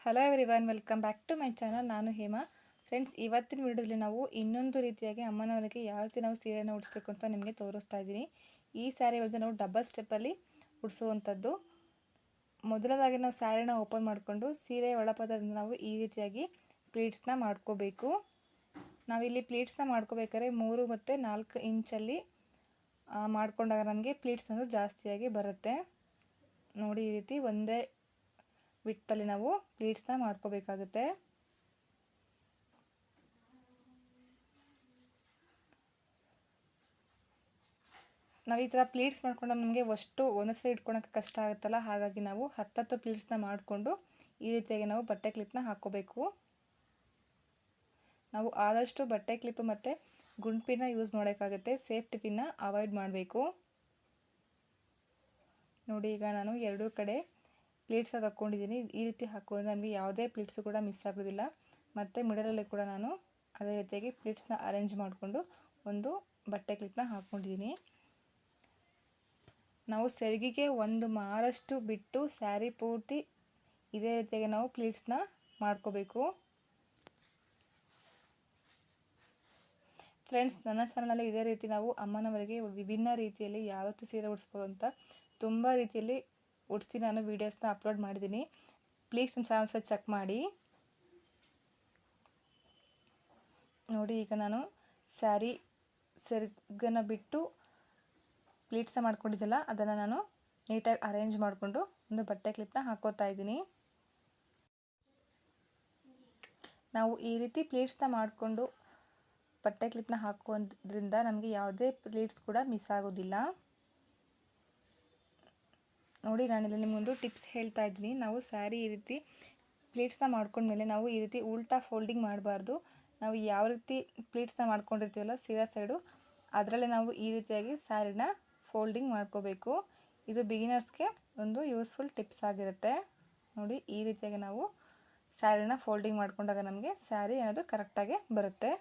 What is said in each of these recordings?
Hello everyone, welcome back to my channel. ನಾನು Hema. Friends, ಇವತ್ತಿನ ವಿಡಿಯೋದಲ್ಲಿ ನಾವು ಇನ್ನೊಂದು ರೀತಿಯಾಗಿ ಅಮ್ಮನವರಿಗೆ ಯಾವ ರೀತಿ ನಾವು ಸೀರೆಯನ್ನು ಉಡಿಸ್ಬೇಕು ಅಂತ ನಿಮಗೆ ತೋರಿಸ್ತಾ ಇದ್ದೀನಿ. ಈ ಸ್ಯಾರಿ ಬಂದು ನಾವು ಡಬಲ್ ಸ್ಟೆಪ್ಪಲ್ಲಿ ಉಡಿಸುವಂಥದ್ದು. ಮೊದಲದಾಗಿ ನಾವು ಸ್ಯಾರಿನ ಓಪನ್ ಮಾಡಿಕೊಂಡು ಸೀರೆ ಒಳಪದದಿಂದ ನಾವು ಈ ರೀತಿಯಾಗಿ ಪ್ಲೀಟ್ಸ್ನ ಮಾಡ್ಕೋಬೇಕು. ನಾವಿಲ್ಲಿ ಪ್ಲೀಟ್ಸ್ನ ಮಾಡ್ಕೋಬೇಕಾದ್ರೆ 3 ಮತ್ತು 4 ಇಂಚಲ್ಲಿ ಮಾಡ್ಕೊಂಡಾಗ ನಮಗೆ ಪ್ಲೀಟ್ಸ್ ಅನ್ನೋದು ಜಾಸ್ತಿಯಾಗಿ ಬರುತ್ತೆ. ನೋಡಿ, ಈ ರೀತಿ ಒಂದೇ ವಿಡ್ತಲ್ಲಿ ನಾವು ಪ್ಲೀಟ್ಸ್ನ ಮಾಡ್ಕೋಬೇಕಾಗುತ್ತೆ. ನಾವು ಈ ಥರ ಪ್ಲೀಟ್ಸ್ ಮಾಡ್ಕೊಂಡು ನಮಗೆ ಅಷ್ಟು ಒಂದು ಸಲ ಇಟ್ಕೊಳಕ್ಕೆ ಕಷ್ಟ ಆಗುತ್ತಲ್ಲ, ಹಾಗಾಗಿ ನಾವು 10 ಪ್ಲೀಟ್ಸ್ನ ಮಾಡಿಕೊಂಡು ಈ ರೀತಿಯಾಗಿ ನಾವು ಬಟ್ಟೆ ಕ್ಲಿಪ್ನ ಹಾಕ್ಕೋಬೇಕು. ನಾವು ಆದಷ್ಟು ಬಟ್ಟೆ ಕ್ಲಿಪ್ ಮತ್ತು ಗುಂಡ್ಪಿನ ಯೂಸ್ ಮಾಡೋಕ್ಕಾಗುತ್ತೆ, ಸೇಫ್ಟಿ ಪಿನ್ನ ಅವಾಯ್ಡ್ ಮಾಡಬೇಕು. ನೋಡಿ, ಈಗ ನಾನು ಎರಡೂ ಕಡೆ ಪ್ಲೀಟ್ಸ್ ಹಾಕ್ಕೊಂಡಿದ್ದೀನಿ. ಈ ರೀತಿ ಹಾಕೋದ್ರೆ ನಮಗೆ ಯಾವುದೇ ಪ್ಲೀಟ್ಸು ಕೂಡ ಮಿಸ್ ಆಗೋದಿಲ್ಲ. ಮತ್ತು ಮಿಡಲಲ್ಲಿ ಕೂಡ ನಾನು ಅದೇ ರೀತಿಯಾಗಿ ಪ್ಲೀಟ್ಸ್ನ ಅರೇಂಜ್ ಮಾಡಿಕೊಂಡು ಒಂದು ಬಟ್ಟೆ ಕ್ಲಿಪ್ನ ಹಾಕ್ಕೊಂಡಿದ್ದೀನಿ. ನಾವು ಸೆರಗಿಗೆ 1 ಮಾರಷ್ಟು ಬಿಟ್ಟು ಸ್ಯಾರಿ ಪೂರ್ತಿ ಇದೇ ರೀತಿಯಾಗಿ ನಾವು ಪ್ಲೀಟ್ಸ್ನ ಮಾಡ್ಕೋಬೇಕು. ಫ್ರೆಂಡ್ಸ್, ನನ್ನ ಚಾನಲಲ್ಲಿ ಇದೇ ರೀತಿ ನಾವು ಅಮ್ಮನವರಿಗೆ ವಿಭಿನ್ನ ರೀತಿಯಲ್ಲಿ ಯಾವತ್ತೂ ಸೀರೆ ಉಡಿಸ್ಬೋದು ಅಂತ ತುಂಬ ರೀತಿಯಲ್ಲಿ ಉಡಿಸಿ ನಾನು ವೀಡಿಯೋಸ್ನ ಅಪ್ಲೋಡ್ ಮಾಡಿದ್ದೀನಿ. ಪ್ಲೀಸ್ ನನ್ನ ಚಾನಲ್ ಚೆಕ್ ಮಾಡಿ. ನೋಡಿ, ಈಗ ನಾನು ಸ್ಯಾರಿ ಸೆರಗನ್ನು ಬಿಟ್ಟು ಪ್ಲೀಟ್ಸ್ನ ಮಾಡ್ಕೊಂಡಿದ್ದಲ್ಲ, ಅದನ್ನು ನಾನು ನೀಟಾಗಿ ಅರೇಂಜ್ ಮಾಡಿಕೊಂಡು ಒಂದು ಬಟ್ಟೆ ಕ್ಲಿಪ್ನ ಹಾಕೋತಾ ಇದ್ದೀನಿ. ನಾವು ಈ ರೀತಿ ಪ್ಲೀಟ್ಸ್ನ ಮಾಡಿಕೊಂಡು ಬಟ್ಟೆ ಕ್ಲಿಪ್ನ ಹಾಕೋದ್ರಿಂದ ನಮಗೆ ಯಾವುದೇ ಪ್ಲೀಟ್ಸ್ ಕೂಡ ಮಿಸ್ ಆಗೋದಿಲ್ಲ. ನೋಡಿ, ನಾನಿಲ್ಲಿ ನಿಮಗೊಂದು ಟಿಪ್ಸ್ ಹೇಳ್ತಾ ಇದ್ದೀನಿ. ನಾವು ಸ್ಯಾರಿ ಈ ರೀತಿ ಪ್ಲೀಟ್ಸ್ನ ಮಾಡ್ಕೊಂಡ್ಮೇಲೆ ನಾವು ಈ ರೀತಿ ಉಲ್ಟಾ ಫೋಲ್ಡಿಂಗ್ ಮಾಡಬಾರ್ದು. ನಾವು ಯಾವ ರೀತಿ ಪ್ಲೀಟ್ಸ್ನ ಮಾಡ್ಕೊಂಡಿರ್ತೀವಲ್ಲ ಸೀದಾ ಸೈಡು, ಅದರಲ್ಲೇ ನಾವು ಈ ರೀತಿಯಾಗಿ ಸ್ಯಾರಿನ ಫೋಲ್ಡಿಂಗ್ ಮಾಡ್ಕೋಬೇಕು. ಇದು ಬಿಗಿನರ್ಸ್ಗೆ ಒಂದು ಯೂಸ್ಫುಲ್ ಟಿಪ್ಸ್ ಆಗಿರುತ್ತೆ. ನೋಡಿ, ಈ ರೀತಿಯಾಗಿ ನಾವು ಸ್ಯಾರಿನ ಫೋಲ್ಡಿಂಗ್ ಮಾಡ್ಕೊಂಡಾಗ ನಮಗೆ ಸ್ಯಾರಿ ಅನ್ನೋದು ಕರೆಕ್ಟಾಗಿ ಬರುತ್ತೆ.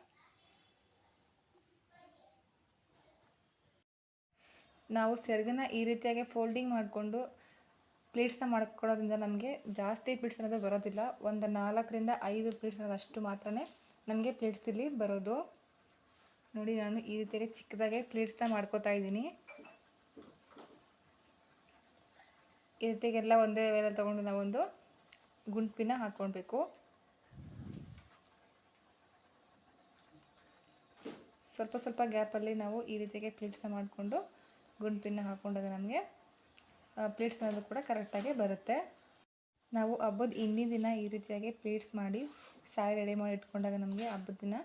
ನಾವು ಸೆರಗನ್ನ ಈ ರೀತಿಯಾಗಿ ಫೋಲ್ಡಿಂಗ್ ಮಾಡಿಕೊಂಡು ಪ್ಲೀಟ್ಸ್ನ ಮಾಡ್ಕೊಳ್ಳೋದ್ರಿಂದ ನಮಗೆ ಜಾಸ್ತಿ ಪ್ಲೀಟ್ಸ್ ಅನ್ನೋದು ಬರೋದಿಲ್ಲ. ಒಂದು 4ರಿಂದ 5 ಪ್ಲೀಟ್ಸ್ ಅನ್ನೋದಷ್ಟು ಮಾತ್ರ ನಮಗೆ ಪ್ಲೀಟ್ಸ್ ಇಲ್ಲಿ ಬರೋದು. ನೋಡಿ, ನಾನು ಈ ರೀತಿಯಾಗಿ ಚಿಕ್ಕದಾಗೆ ಪ್ಲೀಟ್ಸ್ನ ಮಾಡ್ಕೋತಾ ಇದ್ದೀನಿ. ಈ ರೀತಿಯಾಗೆಲ್ಲ ಒಂದೇ ವೇಳೆ ತೊಗೊಂಡು ನಾವೊಂದು ಗುಂಡ್ಪಿನ ಹಾಕ್ಕೊಳ್ಬೇಕು. ಸ್ವಲ್ಪ ಸ್ವಲ್ಪ ಗ್ಯಾಪಲ್ಲಿ ನಾವು ಈ ರೀತಿಯಾಗಿ ಪ್ಲೀಟ್ಸ್ನ ಮಾಡಿಕೊಂಡು ಗುಂಡ್ಪಿನ ಹಾಕ್ಕೊಂಡಾಗ ನಮಗೆ ಪ್ಲೀಟ್ಸ್ ಅನ್ನೋದು ಕೂಡ ಕರೆಕ್ಟಾಗಿ ಬರುತ್ತೆ. ನಾವು ಹಬ್ಬದ ಹಿಂದಿನ ದಿನ ಈ ರೀತಿಯಾಗಿ ಪ್ಲೀಟ್ಸ್ ಮಾಡಿ ಸ್ಯಾರಿ ರೆಡಿ ಮಾಡಿ ಇಟ್ಕೊಂಡಾಗ ನಮಗೆ ಹಬ್ಬದ ದಿನ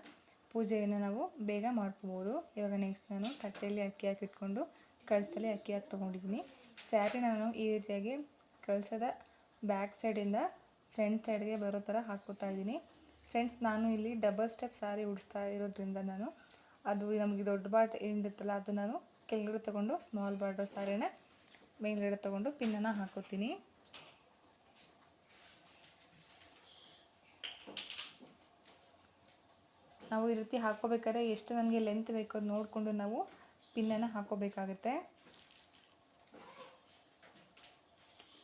ಪೂಜೆಯನ್ನು ನಾವು ಬೇಗ ಮಾಡ್ಕೋಬೋದು. ಇವಾಗ ನೆಕ್ಸ್ಟ್ ನಾನು ತಟ್ಟೆಯಲ್ಲಿ ಅಕ್ಕಿ ಹಾಕಿಟ್ಕೊಂಡು ಕಳಸದಲ್ಲಿ ಅಕ್ಕಿ ಹಾಕಿ ತೊಗೊಂಡಿದ್ದೀನಿ. ಸ್ಯಾರಿನ ನಾನು ಈ ರೀತಿಯಾಗಿ ಕಳಸದ ಬ್ಯಾಕ್ ಸೈಡಿಂದ ಫ್ರಂಟ್ ಸೈಡ್ಗೆ ಬರೋ ಥರ ಹಾಕ್ಕೋತಾ ಇದ್ದೀನಿ. ಫ್ರೆಂಡ್ಸ್, ನಾನು ಇಲ್ಲಿ ಡಬಲ್ ಸ್ಟೆಪ್ ಸ್ಯಾರಿ ಉಡಿಸ್ತಾ ಇರೋದ್ರಿಂದ ನಾನು ಅದು ನಮಗೆ ದೊಡ್ಡ ಬಾಟ್ ಏನಿರುತ್ತಲ್ಲ ಅದು ನಾನು ಕೆಳಗಡೆ ತೊಗೊಂಡು ಸ್ಮಾಲ್ ಬಾರ್ಡರ್ ಸ್ಯಾರಿನ ಮೇಲ್ಗಡೆ ತೊಗೊಂಡು ಪಿನ್ನನ್ನು ಹಾಕೋತೀನಿ. ನಾವು ಈ ರೀತಿ ಹಾಕ್ಕೋಬೇಕಾದ್ರೆ ಎಷ್ಟು ನಮಗೆ ಲೆಂತ್ ಬೇಕೋ ಅದು ನೋಡಿಕೊಂಡು ನಾವು ಪಿನ್ನನ್ನು ಹಾಕ್ಕೋಬೇಕಾಗತ್ತೆ.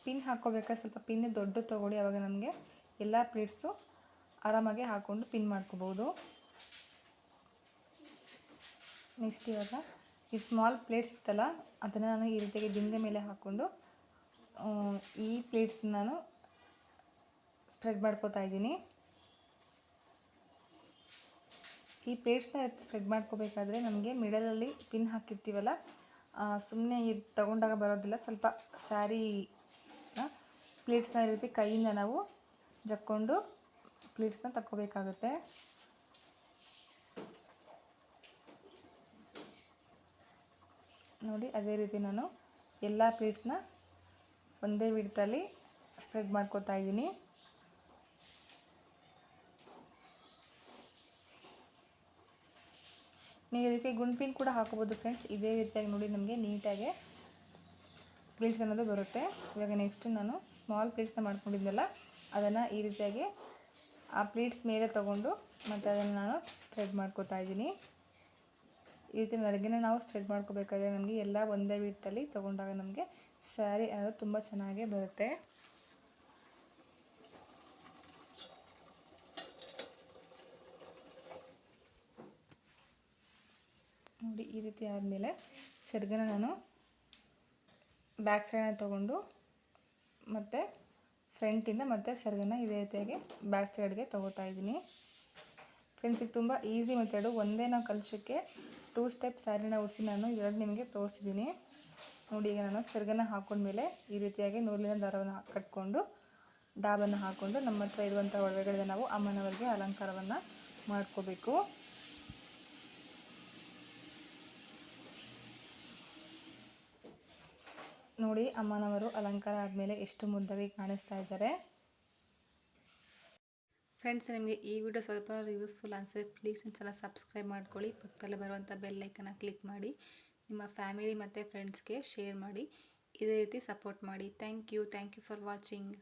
ಪಿನ್ ಹಾಕ್ಕೋಬೇಕಾದ್ರೆ ಸ್ವಲ್ಪ ಪಿನ್ ದೊಡ್ಡ ತೊಗೊಳ್ಳಿ, ಆವಾಗ ನಮಗೆ ಎಲ್ಲ ಪ್ಲೀಟ್ಸು ಆರಾಮಾಗಿ ಹಾಕ್ಕೊಂಡು ಪಿನ್ ಮಾಡ್ಕೋಬೋದು. ನೆಕ್ಸ್ಟ್ ಇವಾಗ ಈ ಸ್ಮಾಲ್ ಪ್ಲೇಟ್ಸ್ ಇತ್ತಲ್ಲ, ಅದನ್ನು ನಾನು ಈ ರೀತಿಯಾಗಿ ದಿಂಡೆ ಮೇಲೆ ಹಾಕ್ಕೊಂಡು ಈ ಪ್ಲೇಟ್ಸ್ನ ನಾನು ಸ್ಪ್ರೆಡ್ ಮಾಡ್ಕೋತಾ ಇದ್ದೀನಿ. ಈ ಪ್ಲೇಟ್ಸ್ನ ಸ್ಪ್ರೆಡ್ ಮಾಡ್ಕೋಬೇಕಾದ್ರೆ ನಮಗೆ ಮಿಡಲಲ್ಲಿ ಪಿನ್ ಹಾಕಿರ್ತೀವಲ್ಲ, ಸುಮ್ಮನೆ ತಗೊಂಡಾಗ ಬರೋದಿಲ್ಲ. ಸ್ವಲ್ಪ ಸ್ಯಾರಿನ ಪ್ಲೇಟ್ಸ್ನ ಈ ರೀತಿ ಕೈಯಿಂದ ನಾವು ಜಕ್ಕೊಂಡು ಪ್ಲೇಟ್ಸ್ನ ತಕ್ಕೋಬೇಕಾಗುತ್ತೆ. ನೋಡಿ, ಅದೇ ರೀತಿ ನಾನು ಎಲ್ಲ ಪ್ಲೇಟ್ಸ್ನ ಒಂದೇ ವಿಡ್ತಲ್ಲಿ ಸ್ಪ್ರೆಡ್ ಮಾಡ್ಕೋತಾ ಇದ್ದೀನಿ. ನೀವು ಈ ರೀತಿ ಗುಂಡ್ಪಿನ್ ಕೂಡ ಹಾಕೋಬೋದು ಫ್ರೆಂಡ್ಸ್. ಇದೇ ರೀತಿಯಾಗಿ ನೋಡಿ ನಮಗೆ ನೀಟಾಗಿ ಪ್ಲೇಟ್ಸ್ ಅನ್ನೋದು ಬರುತ್ತೆ. ಇವಾಗ ನೆಕ್ಸ್ಟ್ ನಾನು ಸ್ಮಾಲ್ ಪ್ಲೇಟ್ಸ್ನ ಮಾಡ್ಕೊಂಡಿದ್ದೆನಲ್ಲ, ಅದನ್ನು ಈ ರೀತಿಯಾಗಿ ಆ ಪ್ಲೇಟ್ಸ್ ಮೇಲೆ ತೊಗೊಂಡು ಮತ್ತು ಅದನ್ನು ನಾನು ಸ್ಪ್ರೆಡ್ ಮಾಡ್ಕೋತಾ ಇದ್ದೀನಿ. ಈ ರೀತಿ ನಡುಗಿನ ನಾವು ಸ್ಪ್ರೆಡ್ ಮಾಡ್ಕೋಬೇಕಾದ್ರೆ ನಮಗೆ ಎಲ್ಲ ಒಂದೇ ವಿಡ್ತಲ್ಲಿ ತೊಗೊಂಡಾಗ ನಮಗೆ ಸ್ಯಾರಿ ಅನ್ನೋದು ತುಂಬ ಚೆನ್ನಾಗೇ ಬರುತ್ತೆ. ನೋಡಿ ಈ ರೀತಿ ಆದಮೇಲೆ ಸೆರಗನ ನಾನು ಬ್ಯಾಕ್ ಸೈಡನ್ನ ತೊಗೊಂಡು ಮತ್ತು ಫ್ರಂಟಿಂದ ಮತ್ತು ಸೆರಗನ್ನ ಇದೇ ರೀತಿಯಾಗಿ ಬ್ಯಾಕ್ ಸೈಡ್ಗೆ ತೊಗೋತಾ ಇದ್ದೀನಿ. ಫ್ರೆಂಡ್ಸ್, ಇದು ತುಂಬ ಈಸಿ ಮೆಥಡು. ಒಂದೇ ನಾವು ಕಲಿಸೋಕ್ಕೆ 2 ಸ್ಟೆಪ್ ಸ್ಯಾರಿನ ಉಡಿಸಿ ನಾನು ಇದರಲ್ಲಿ ನಿಮಗೆ ತೋರಿಸಿದ್ದೀನಿ. ನೋಡಿ, ಈಗ ನಾನು ಸೆರಗನ್ನ ಹಾಕೊಂಡ್ಮೇಲೆ ಈ ರೀತಿಯಾಗಿ ನೂಲಿನ ದಾರವನ್ನು ಕಟ್ಕೊಂಡು ಡಾಬನ್ನು ಹಾಕ್ಕೊಂಡು ನಮ್ಮ ಹತ್ರ ಇರುವಂಥ ಒಡವೆಗಳಿಂದ ನಾವು ಅಮ್ಮನವರಿಗೆ ಅಲಂಕಾರವನ್ನು ಮಾಡ್ಕೋಬೇಕು. ನೋಡಿ, ಅಮ್ಮನವರು ಅಲಂಕಾರ ಆದಮೇಲೆ ಎಷ್ಟು ಮುದ್ದಾಗಿ ಕಾಣಿಸ್ತಾ ಇದ್ದಾರೆ. ಫ್ರೆಂಡ್ಸ್, ನಿಮಗೆ ಈ ವಿಡಿಯೋ ಸ್ವಲ್ಪ ಯೂಸ್ಫುಲ್ ಅನಿಸಿದ್ರೆ ಪ್ಲೀಸ್ ಒಂದ್ಸಲ ಸಬ್ಸ್ಕ್ರೈಬ್ ಮಾಡ್ಕೊಳ್ಳಿ. ಪಕ್ಕದಲ್ಲೇ ಬರುವಂಥ ಬೆಲ್ ಐಕನ್ನ ಕ್ಲಿಕ್ ಮಾಡಿ ನಿಮ್ಮ ಫ್ಯಾಮಿಲಿ ಮತ್ತು ಫ್ರೆಂಡ್ಸ್ಗೆ ಶೇರ್ ಮಾಡಿ. ಇದೇ ರೀತಿ ಸಪೋರ್ಟ್ ಮಾಡಿ. Thank you for watching.